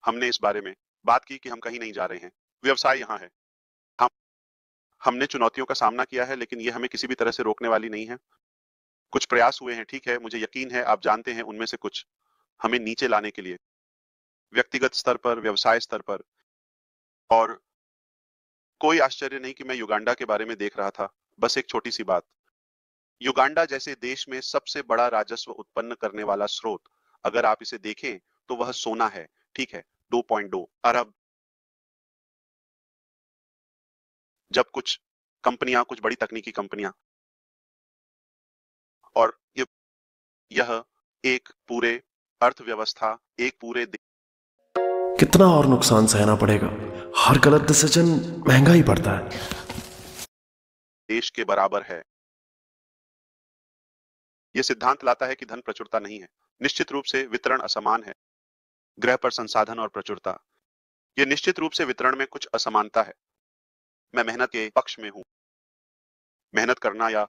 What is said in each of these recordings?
हमने इस बारे में बात की कि हम कहीं नहीं जा रहे हैं। व्यवसाय यहाँ है। हम हमने चुनौतियों का सामना किया है, लेकिन ये हमें किसी भी तरह से रोकने वाली नहीं है। कुछ प्रयास हुए हैं, ठीक है, मुझे यकीन है आप जानते हैं उनमें से कुछ हमें नीचे लाने के लिए, व्यक्तिगत स्तर पर, व्यवसाय स्तर पर। और कोई आश्चर्य नहीं कि मैं युगांडा के बारे में देख रहा था। बस एक छोटी सी बात, युगांडा जैसे देश में सबसे बड़ा राजस्व उत्पन्न करने वाला स्रोत, अगर आप इसे देखें तो वह सोना है, ठीक है, 2.2 अरब। जब कुछ कंपनियां, कुछ बड़ी तकनीकी कंपनियां, और यह एक पूरे अर्थव्यवस्था, एक पूरे कितना और नुकसान सहना पड़ेगा। हर गलत डिसीजन महंगा ही पड़ता है। देश के बराबर है। यह सिद्धांत लाता है कि धन प्रचुरता नहीं है, निश्चित रूप से वितरण असमान है। ग्रह पर संसाधन और प्रचुरता, यह निश्चित रूप से वितरण में कुछ असमानता है। मैं मेहनत के पक्ष में हूं। मेहनत करना या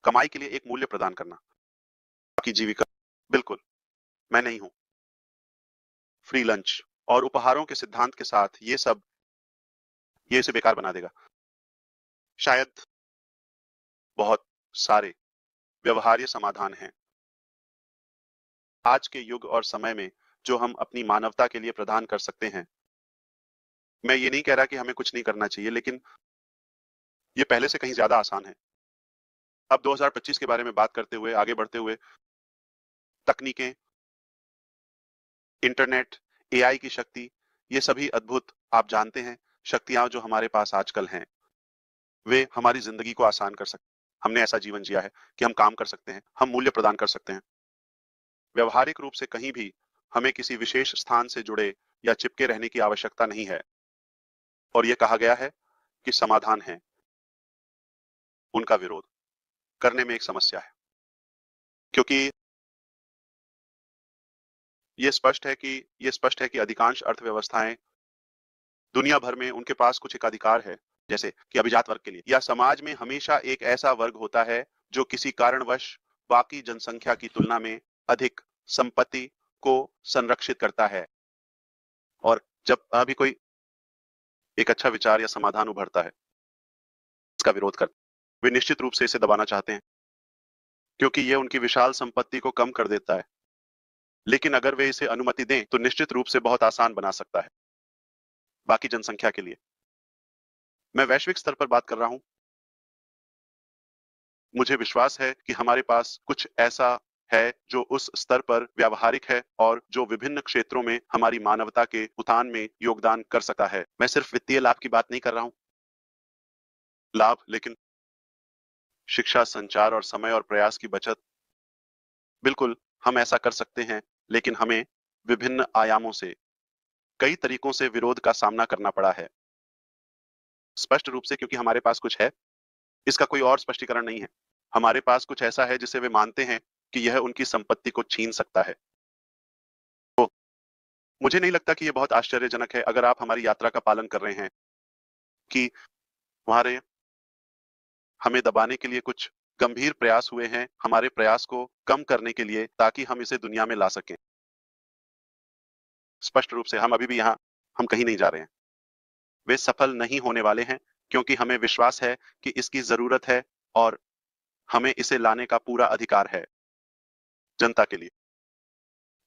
कमाई के लिए एक मूल्य प्रदान करना, आपकी जीविका। बिल्कुल, मैं नहीं हूं। फ्री लंच और उपहारों के सिद्धांत के साथ ये इसे बेकार बना देगा। शायद बहुत सारे व्यवहार्य समाधान हैं आज के युग और समय में जो हम अपनी मानवता के लिए प्रदान कर सकते हैं। मैं ये नहीं कह रहा कि हमें कुछ नहीं करना चाहिए, लेकिन ये पहले से कहीं ज्यादा आसान है। अब 2025 के बारे में बात करते हुए, आगे बढ़ते हुए, तकनीकें, इंटरनेट, एआई की शक्ति, ये सभी अद्भुत, आप जानते हैं, शक्तियां जो हमारे पास आजकल हैं, वे हमारी जिंदगी को आसान कर सकते हैं। हमने ऐसा जीवन जिया है कि हम काम कर सकते हैं, हम मूल्य प्रदान कर सकते हैं। व्यवहारिक रूप से कहीं भी हमें किसी विशेष स्थान से जुड़े या चिपके रहने की आवश्यकता नहीं है। और यह कहा गया है कि समाधान है उनका विरोध करने में एक समस्या है, क्योंकि यह स्पष्ट है कि अधिकांश अर्थव्यवस्थाएं दुनिया भर में उनके पास कुछ एकाधिकार है, जैसे कि अभिजात वर्ग के लिए, या समाज में हमेशा एक ऐसा वर्ग होता है जो किसी कारणवश बाकी जनसंख्या की तुलना में अधिक संपत्ति को संरक्षित करता है। और जब अभी कोई एक अच्छा विचार या समाधान उभरता है, इसका विरोध करते हैं। वे निश्चित रूप से इसे दबाना चाहते हैं, क्योंकि यह उनकी विशाल संपत्ति को कम कर देता है। लेकिन अगर वे इसे अनुमति दें तो निश्चित रूप से बहुत आसान बना सकता है बाकी जनसंख्या के लिए। मैं वैश्विक स्तर पर बात कर रहा हूं। मुझे विश्वास है कि हमारे पास कुछ ऐसा है जो उस स्तर पर व्यावहारिक है और जो विभिन्न क्षेत्रों में हमारी मानवता के उत्थान में योगदान कर सकता है। मैं सिर्फ वित्तीय लाभ की बात नहीं कर रहा हूं, लाभ, लेकिन शिक्षा, संचार और समय और प्रयास की बचत। बिल्कुल, हम ऐसा कर सकते हैं, लेकिन हमें विभिन्न आयामों से, कई तरीकों से विरोध का सामना करना पड़ा है। स्पष्ट रूप से क्योंकि हमारे पास कुछ है, इसका कोई और स्पष्टीकरण नहीं है। हमारे पास कुछ ऐसा है जिसे वे मानते हैं कि यह उनकी संपत्ति को छीन सकता है। तो मुझे नहीं लगता कि यह बहुत आश्चर्यजनक है अगर आप हमारी यात्रा का पालन कर रहे हैं कि हमारे हमें दबाने के लिए कुछ गंभीर प्रयास हुए हैं, हमारे प्रयास को कम करने के लिए, ताकि हम इसे दुनिया में ला सकें। स्पष्ट रूप से हम अभी भी यहाँ, हम कहीं नहीं जा रहे हैं। वे सफल नहीं होने वाले हैं, क्योंकि हमें विश्वास है कि इसकी जरूरत है और हमें इसे लाने का पूरा अधिकार है जनता के लिए।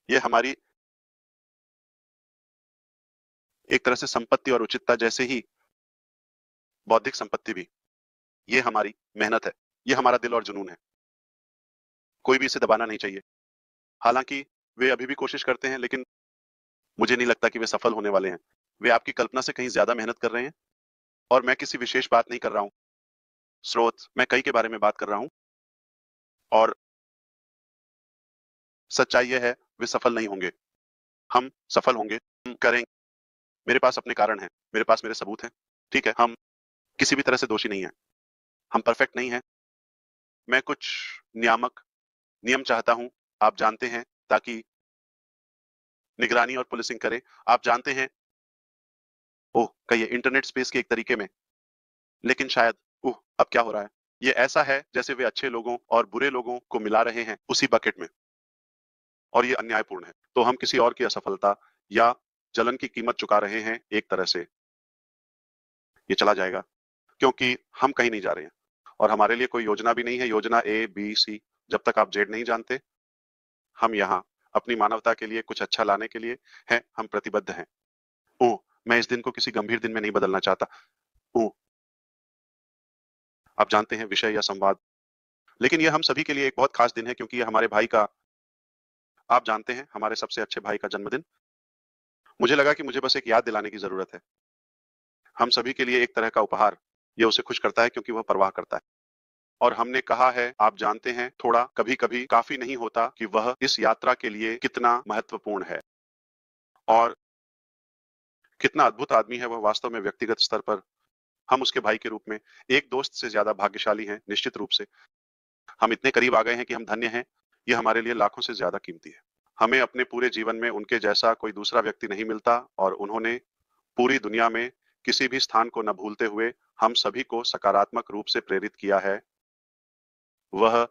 यह हमारी एक तरह से संपत्ति और उचितता जैसे ही बौद्धिक संपत्ति भी, ये हमारी मेहनत है, ये हमारा दिल और जुनून है। कोई भी इसे दबाना नहीं चाहिए। हालांकि वे अभी भी कोशिश करते हैं, लेकिन मुझे नहीं लगता कि वे सफल होने वाले हैं। वे आपकी कल्पना से कहीं ज्यादा मेहनत कर रहे हैं, और मैं किसी विशेष बात नहीं कर रहा हूं, स्रोत, मैं कई के बारे में बात कर रहा हूं। और सच्चाई यह है, वे सफल नहीं होंगे। हम सफल होंगे, हम करेंगे। मेरे पास अपने कारण हैं, मेरे पास मेरे सबूत हैं, ठीक है। हम किसी भी तरह से दोषी नहीं हैं, हम परफेक्ट नहीं हैं। मैं कुछ नियामक नियम चाहता हूं, आप जानते हैं, ताकि निगरानी और पुलिसिंग करें। आप जानते हैं, ओह, कहिए इंटरनेट स्पेस के एक तरीके में। लेकिन शायद, अब क्या हो रहा है? ये ऐसा है जैसे वे अच्छे लोगों और बुरे लोगों को मिला रहे हैं उसी बकेट में, और ये अन्यायपूर्ण है। तो हम किसी और की असफलता या जलन की कीमत चुका रहे हैं एक तरह से। ये चला जाएगा क्योंकि हम कहीं नहीं जा रहे हैं और हमारे लिए कोई योजना भी नहीं है, योजना ए, बी, सी। जब तक आप जेड नहीं जानते, हम यहाँ अपनी मानवता के लिए कुछ अच्छा लाने के लिए हैं, हम प्रतिबद्ध हैं। ओह! मैं इस दिन को किसी गंभीर दिन में नहीं बदलना चाहता। ओह! आप जानते हैं विषय या संवाद। लेकिन ये हम सभी के लिए एक बहुत खास दिन है क्योंकि ये हमारे भाई का आप जानते हैं, हमारे सबसे अच्छे भाई का जन्मदिन। मुझे लगा कि मुझे बस एक याद दिलाने की ज़रूरत है। हम सभी के लिए एक तरह का उपहार। ये उसे खुश करता है क्योंकि वह परवाह करता है। और हमने कहा है, आप जानते हैं, थोड़ा कभी-कभी काफ़ी नहीं होता कि वह इस यात्रा के लिए कितना महत्वपूर्ण है और कितना अद्भुत आदमी है वह वास्तव में व्यक्तिगत स्तर पर। हम उसके भाई के रूप में एक दोस्त से ज़्यादा भाग्यशाली हैं, निश्चित रूप से। हम इतने करीब आ गए हैं कि हम धन्य हैं। ये हमारे लिए लाखों से ज़्यादा कीमती है। हमें अपने पूरे जीवन में उनके जैसा कोई दूसरा व्यक्ति नहीं मिलता और उन्होंने पूरी दुनिया में किसी भी स्थान को न भूलते हुए हम सभी को सकारात्मक रूप से प्रेरित किया है। वह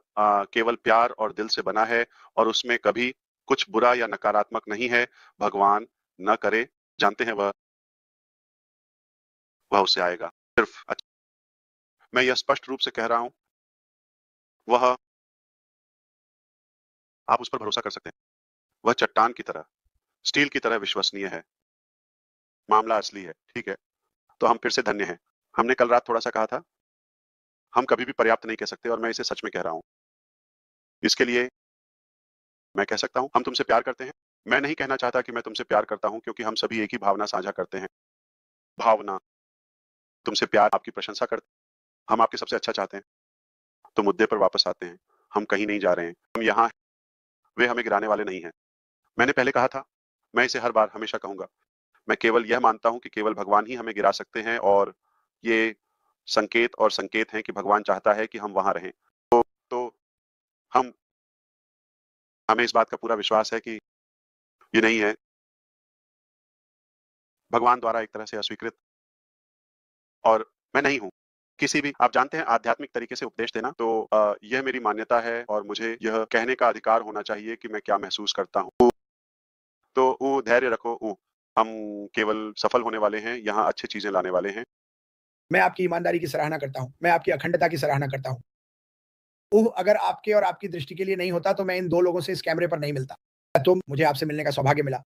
केवल प्यार और दिल से बना है और उसमें कभी कुछ बुरा या नकारात्मक नहीं है। भगवान न करे, जानते हैं वह उससे आएगा। सिर्फ मैं यह स्पष्ट रूप से कह रहा हूँ, वह आप उस पर भरोसा कर सकते हैं। वह चट्टान की तरह, स्टील की तरह विश्वसनीय है। मामला असली है, ठीक है? तो हम फिर से धन्य हैं। हमने कल रात थोड़ा-सा कहा था, हम कभी भी पर्याप्त नहीं कह सकते और मैं इसे सच में कह रहा हूँ। इसके लिए मैं कह सकता हूँ, हम तुमसे प्यार करते हैं। मैं नहीं कहना चाहता कि मैं तुमसे प्यार करता हूँ क्योंकि हम सभी एक ही भावना साझा करते हैं। भावना, तुमसे प्यार, आपकी प्रशंसा करते हैं। हम आपके सबसे अच्छा चाहते हैं। तो मुद्दे पर वापस आते हैं। हम कहीं नहीं जा रहे हैं। हम यहाँ हैं। वे हमें गिराने वाले नहीं हैं। मैंने पहले कहा था, मैं इसे हर बार हमेशा कहूँगा। मैं केवल यह मानता हूँ कि केवल भगवान ही हमें गिरा सकते हैं और ये संकेत हैं कि भगवान चाहता है कि हम वहाँ रहें। तो हम हमें इस बात का पूरा विश्वास है कि ये नहीं है, भगवान द्वारा एक तरह से अस्वीकृत और मैं नहीं हूँ। किसी भी आप जानते हैं आध्यात्मिक तरीके से उपदेश देना, तो यह मेरी मान्यता है और मुझे यह कहने का अधिकार होना चाहिए कि मैं क्या महसूस करता हूँ। तो वो धैर्य रखो, हम केवल सफल होने वाले हैं, यहाँ अच्छी चीज़ें लाने वाले हैं। मैं आपकी ईमानदारी की सराहना करता हूँ। मैं आपकी अखंडता की सराहना करता हूँ। ओह! अगर आपके और आपकी दृष्टि के लिए नहीं होता तो मैं इन 2 लोगों से इस कैमरे पर नहीं मिलता। तो मुझे आपसे मिलने का सौभाग्य मिला।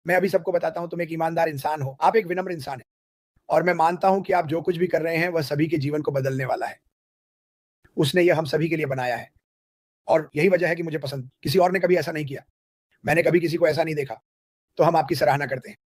मैं अभी सबको बताता हूँ तुम एक ईमानदार इंसान हो। आप एक विनम्र इंसान हैं और मैं मानता हूँ कि आप जो कुछ भी कर रहे हैं वह सभी के जीवन को बदलने वाला है। उसने ये हम सभी के लिए बनाया है और यही वजह है कि मुझे पसंद किसी और ने कभी ऐसा नहीं किया। मैंने कभी किसी को ऐसा नहीं देखा। तो हम आपकी सराहना करते हैं।